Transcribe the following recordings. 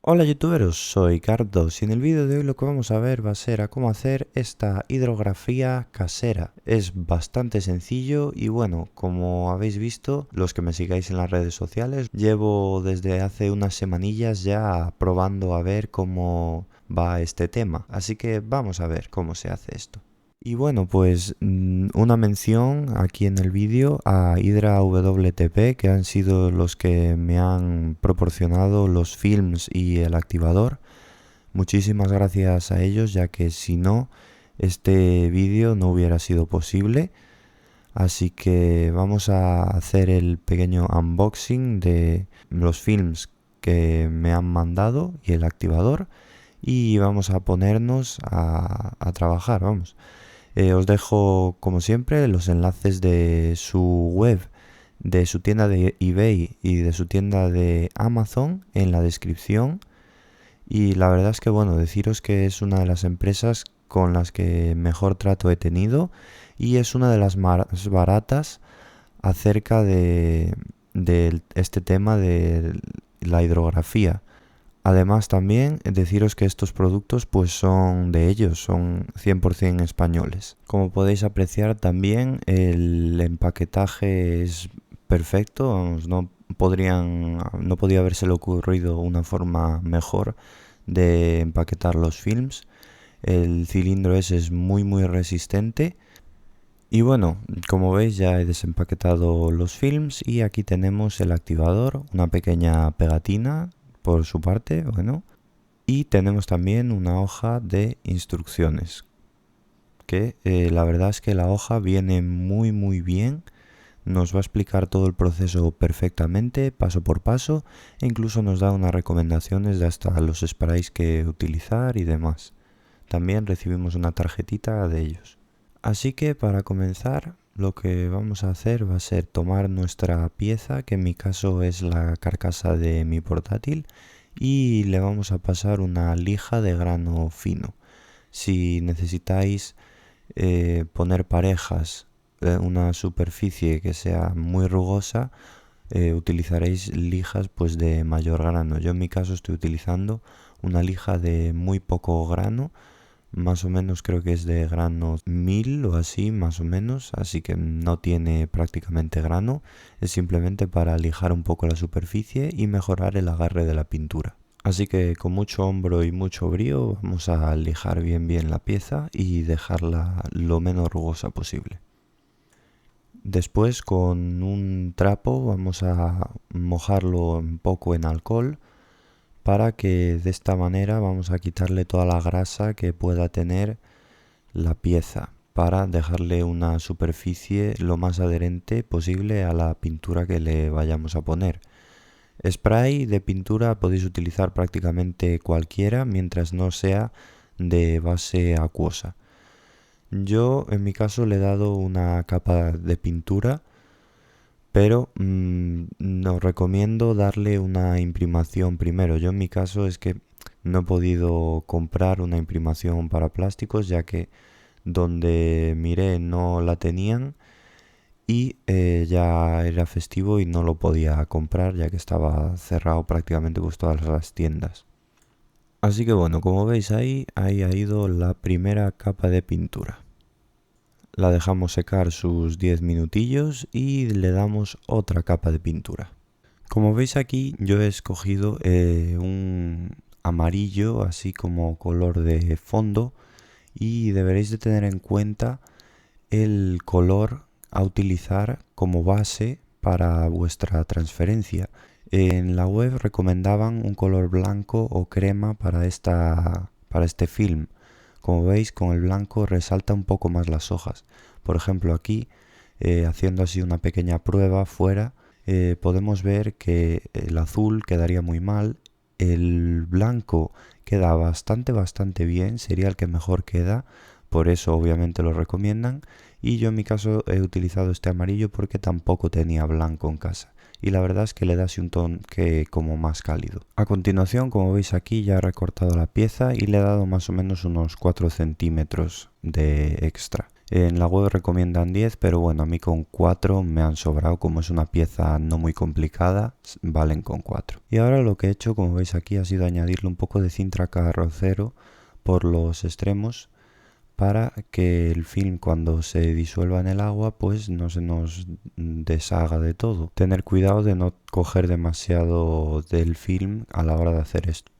Hola youtuberos, soy Cardos y en el vídeo de hoy lo que vamos a ver va a ser a cómo hacer esta hidrografía casera. Es bastante sencillo y bueno, como habéis visto, los que me sigáis en las redes sociales, llevo desde hace unas semanillas ya probando a ver cómo va este tema. Así que vamos a ver cómo se hace esto. Y bueno, pues una mención aquí en el vídeo a Hydra WTP, que han sido los que me han proporcionado los films y el activador. Muchísimas gracias a ellos, ya que si no, este vídeo no hubiera sido posible. Así que vamos a hacer el pequeño unboxing de los films que me han mandado y el activador. Y vamos a ponernos a trabajar, vamos. Os dejo, como siempre, los enlaces de su web, de su tienda de eBay y de su tienda de Amazon en la descripción. Y la verdad es que, bueno, deciros que es una de las empresas con las que mejor trato he tenido y es una de las más baratas acerca de este tema de la hidrografía. Además también deciros que estos productos pues son de ellos, son 100% españoles. Como podéis apreciar también el empaquetaje es perfecto, vamos, no podía habérsele ocurrido una forma mejor de empaquetar los films. El cilindro ese es muy resistente. Y bueno, como veis ya he desempaquetado los films y aquí tenemos el activador, una pequeña pegatina por su parte, bueno, y tenemos también una hoja de instrucciones, que la verdad es que la hoja viene muy bien, nos va a explicar todo el proceso perfectamente, paso por paso, e incluso nos da unas recomendaciones de hasta los sprays que utilizar y demás. También recibimos una tarjetita de ellos. Así que para comenzar, lo que vamos a hacer va a ser tomar nuestra pieza, que en mi caso es la carcasa de mi portátil, y le vamos a pasar una lija de grano fino. Si necesitáis poner parejas una superficie que sea muy rugosa, utilizaréis lijas pues de mayor grano. Yo en mi caso estoy utilizando una lija de muy poco grano, más o menos creo que es de grano 1000 o así, más o menos, así que no tiene prácticamente grano, es simplemente para lijar un poco la superficie y mejorar el agarre de la pintura. Así que con mucho hombro y mucho brío vamos a lijar bien la pieza y dejarla lo menos rugosa posible. Después con un trapo vamos a mojarlo un poco en alcohol, para que de esta manera vamos a quitarle toda la grasa que pueda tener la pieza, para dejarle una superficie lo más adherente posible a la pintura que le vayamos a poner. Spray de pintura podéis utilizar prácticamente cualquiera mientras no sea de base acuosa. Yo en mi caso le he dado una capa de pintura, pero os recomiendo darle una imprimación primero. Yo en mi caso es que no he podido comprar una imprimación para plásticos, ya que donde miré no la tenían y ya era festivo y no lo podía comprar, ya que estaba cerrado prácticamente pues todas las tiendas. Así que bueno, como veis ahí ha ido la primera capa de pintura. La dejamos secar sus 10 minutillos y le damos otra capa de pintura. Como veis aquí yo he escogido un amarillo así como color de fondo, y deberéis de tener en cuenta el color a utilizar como base para vuestra transferencia. En la web recomendaban un color blanco o crema para este film. Como veis, con el blanco resalta un poco más las hojas. Por ejemplo, aquí, haciendo así una pequeña prueba fuera, podemos ver que el azul quedaría muy mal, el blanco queda bastante bien, sería el que mejor queda, por eso obviamente lo recomiendan, y yo en mi caso he utilizado este amarillo porque tampoco tenía blanco en casa. Y la verdad es que le da así un toque como más cálido. A continuación, como veis aquí, ya he recortado la pieza y le he dado más o menos unos 4 centímetros de extra. En la web recomiendan 10, pero bueno, a mí con 4 me han sobrado. Como es una pieza no muy complicada, valen con 4. Y ahora lo que he hecho, como veis aquí, ha sido añadirle un poco de cinta carrocero por los extremos para que el film, cuando se disuelva en el agua, pues no se nos deshaga de todo. Tener cuidado de no coger demasiado del film a la hora de hacer esto.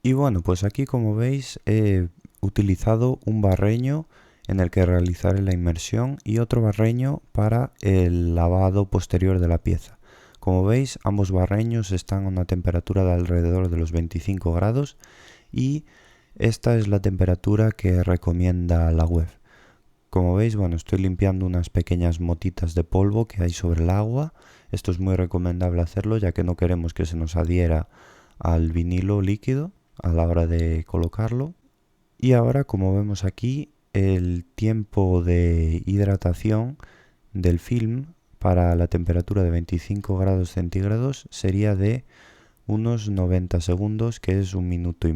Y bueno, pues aquí, como veis, he utilizado un barreño en el que realizaré la inmersión y otro barreño para el lavado posterior de la pieza. Como veis, ambos barreños están a una temperatura de alrededor de los 25 grados y esta es la temperatura que recomienda la web. Como veis, bueno, estoy limpiando unas pequeñas motitas de polvo que hay sobre el agua. Esto es muy recomendable hacerlo, ya que no queremos que se nos adhiera al vinilo líquido a la hora de colocarlo. Y ahora, como vemos aquí, el tiempo de hidratación del film para la temperatura de 25 grados centígrados sería de unos 90 segundos, que es 1,5 minutos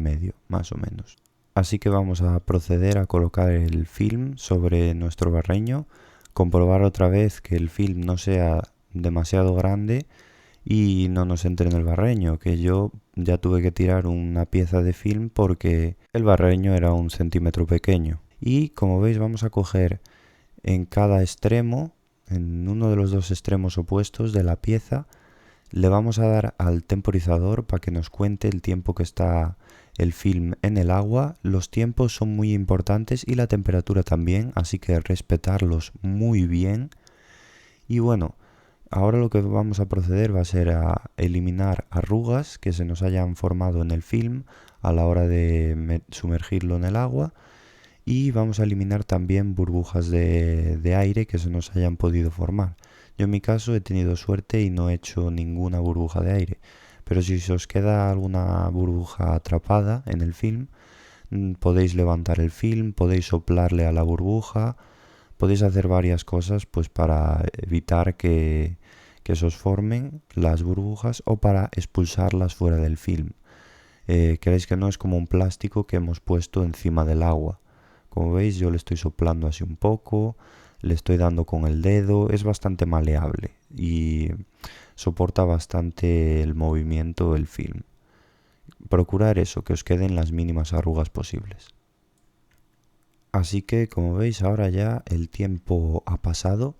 más o menos. Así que vamos a proceder a colocar el film sobre nuestro barreño, comprobar otra vez que el film no sea demasiado grande y no nos entre en el barreño, que yo ya tuve que tirar una pieza de film porque el barreño era 1 centímetro pequeño. Y como veis, vamos a coger en cada extremo, en uno de los dos extremos opuestos de la pieza, le vamos a dar al temporizador para que nos cuente el tiempo que está el film en el agua. Los tiempos son muy importantes y la temperatura también, así que respetarlos muy bien. Y bueno, ahora lo que vamos a proceder va a ser a eliminar arrugas que se nos hayan formado en el film a la hora de sumergirlo en el agua, y vamos a eliminar también burbujas de aire que se nos hayan podido formar. Yo en mi caso he tenido suerte y no he hecho ninguna burbuja de aire, pero si se os queda alguna burbuja atrapada en el film, podéis levantar el film, podéis soplarle a la burbuja, podéis hacer varias cosas pues para evitar que se os formen las burbujas o para expulsarlas fuera del film. Queréis que no, es como un plástico que hemos puesto encima del agua. Como veis, yo le estoy soplando así un poco, le estoy dando con el dedo, es bastante maleable y soporta bastante el movimiento del film. Procurar eso, que os queden las mínimas arrugas posibles. Así que, como veis, ahora ya el tiempo ha pasado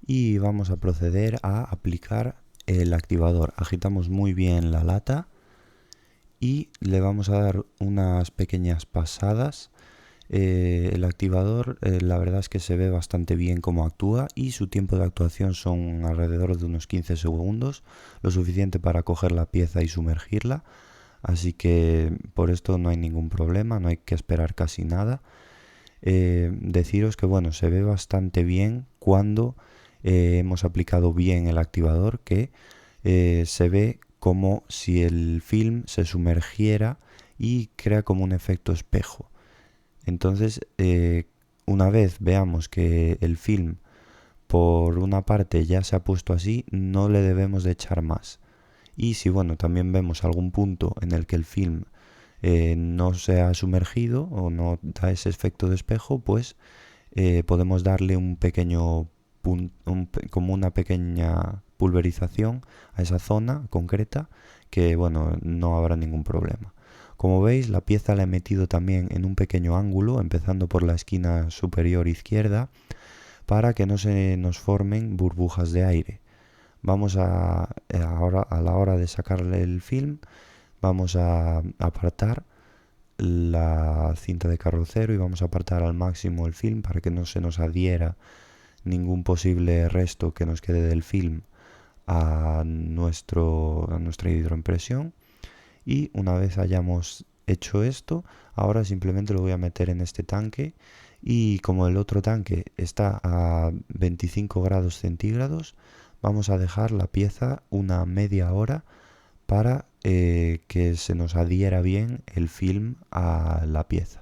y vamos a proceder a aplicar el activador. Agitamos muy bien la lata y le vamos a dar unas pequeñas pasadas. El activador, la verdad es que se ve bastante bien cómo actúa y su tiempo de actuación son alrededor de unos 15 segundos, lo suficiente para coger la pieza y sumergirla. Así que por esto no hay ningún problema, no hay que esperar casi nada. Deciros que bueno, se ve bastante bien cuando hemos aplicado bien el activador, que se ve como si el film se sumergiera y crea como un efecto espejo. Entonces, una vez veamos que el film por una parte ya se ha puesto así, no le debemos de echar más. Y si bueno, también vemos algún punto en el que el film no se ha sumergido o no da ese efecto de espejo, pues podemos darle un pequeño como una pequeña pulverización a esa zona concreta, que bueno, no habrá ningún problema. Como veis, la pieza la he metido también en un pequeño ángulo, empezando por la esquina superior izquierda, para que no se nos formen burbujas de aire. Vamos ahora, a la hora de sacarle el film, vamos a apartar la cinta de carrocero y vamos a apartar al máximo el film para que no se nos adhiera ningún posible resto que nos quede del film a nuestra hidroimpresión. Y una vez hayamos hecho esto, ahora simplemente lo voy a meter en este tanque, y como el otro tanque está a 25 grados centígrados, vamos a dejar la pieza una media hora para que se nos adhiera bien el film a la pieza.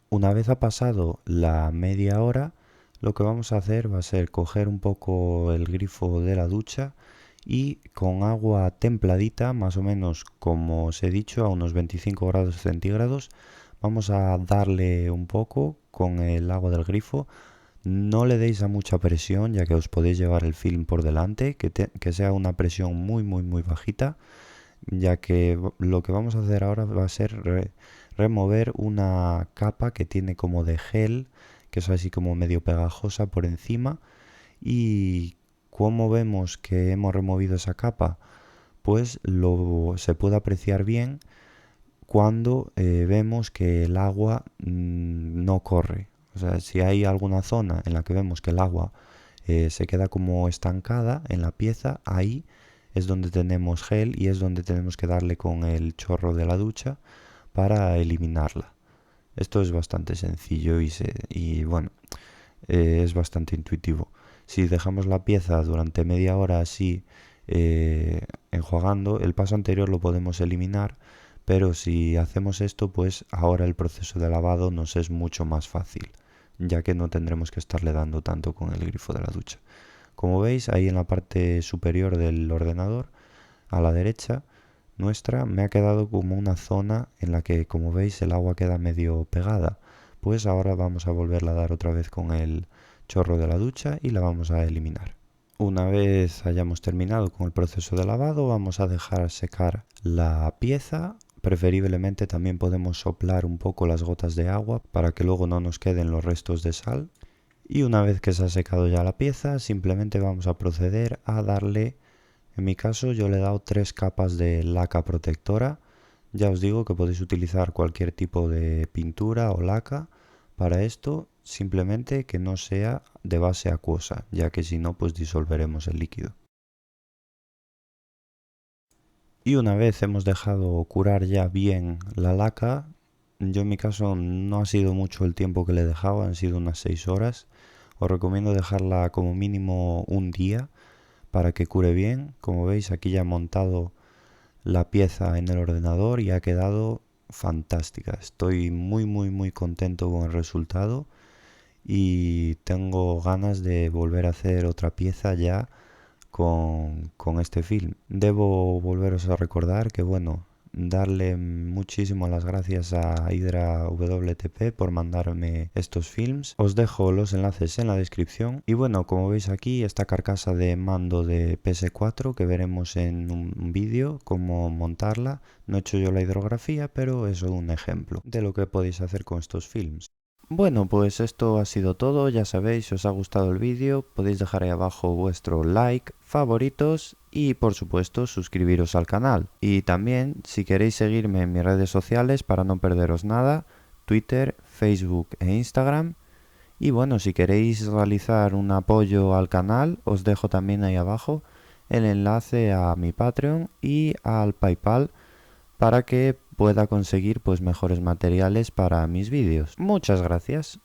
Una vez ha pasado la media hora, lo que vamos a hacer va a ser coger un poco el grifo de la ducha y con agua templadita, más o menos como os he dicho, a unos 25 grados centígrados, vamos a darle un poco con el agua del grifo, No le deis a mucha presión, ya que os podéis llevar el film por delante, que sea una presión muy bajita, ya que lo que vamos a hacer ahora va a ser remover una capa que tiene como de gel, que es así como medio pegajosa por encima. Y como vemos que hemos removido esa capa, pues se puede apreciar bien cuando vemos que el agua no corre. O sea, si hay alguna zona en la que vemos que el agua se queda como estancada en la pieza, ahí es donde tenemos gel y es donde tenemos que darle con el chorro de la ducha para eliminarla. Esto es bastante sencillo y bueno, es bastante intuitivo. Si dejamos la pieza durante media hora así enjuagando, el paso anterior lo podemos eliminar, pero si hacemos esto, pues ahora el proceso de lavado nos es mucho más fácil, ya que no tendremos que estarle dando tanto con el grifo de la ducha. Como veis, ahí en la parte superior del ordenador, a la derecha nuestra, me ha quedado como una zona en la que, como veis, el agua queda medio pegada. Pues ahora vamos a volverla a dar otra vez con el chorro de la ducha y la vamos a eliminar. Una vez hayamos terminado con el proceso de lavado, vamos a dejar secar la pieza. Preferiblemente también podemos soplar un poco las gotas de agua para que luego no nos queden los restos de sal. Y una vez que se ha secado ya la pieza, simplemente vamos a proceder a darle, en mi caso yo le he dado 3 capas de laca protectora. Ya os digo que podéis utilizar cualquier tipo de pintura o laca para esto, simplemente que no sea de base acuosa, ya que si no, pues disolveremos el líquido. Y una vez hemos dejado curar ya bien la laca, yo en mi caso no ha sido mucho el tiempo que le he dejado, han sido unas 6 horas. Os recomiendo dejarla como mínimo un día para que cure bien. Como veis, aquí ya he montado la pieza en el ordenador y ha quedado fantástica. Estoy muy contento con el resultado y tengo ganas de volver a hacer otra pieza ya con este film. Debo volveros a recordar que bueno, darle muchísimas las gracias a Hydra WTP por mandarme estos films. Os dejo los enlaces en la descripción. Y bueno, como veis aquí, esta carcasa de mando de PS4 que veremos en un vídeo cómo montarla. No he hecho yo la hidrografía, pero es un ejemplo de lo que podéis hacer con estos films. Bueno, pues esto ha sido todo. Ya sabéis, si os ha gustado el vídeo, podéis dejar ahí abajo vuestro like, favoritos y por supuesto suscribiros al canal. Y también, si queréis seguirme en mis redes sociales para no perderos nada, Twitter, Facebook e Instagram. Y bueno, si queréis realizar un apoyo al canal, os dejo también ahí abajo el enlace a mi Patreon y al PayPal para que pueda conseguir pues mejores materiales para mis vídeos. Muchas gracias.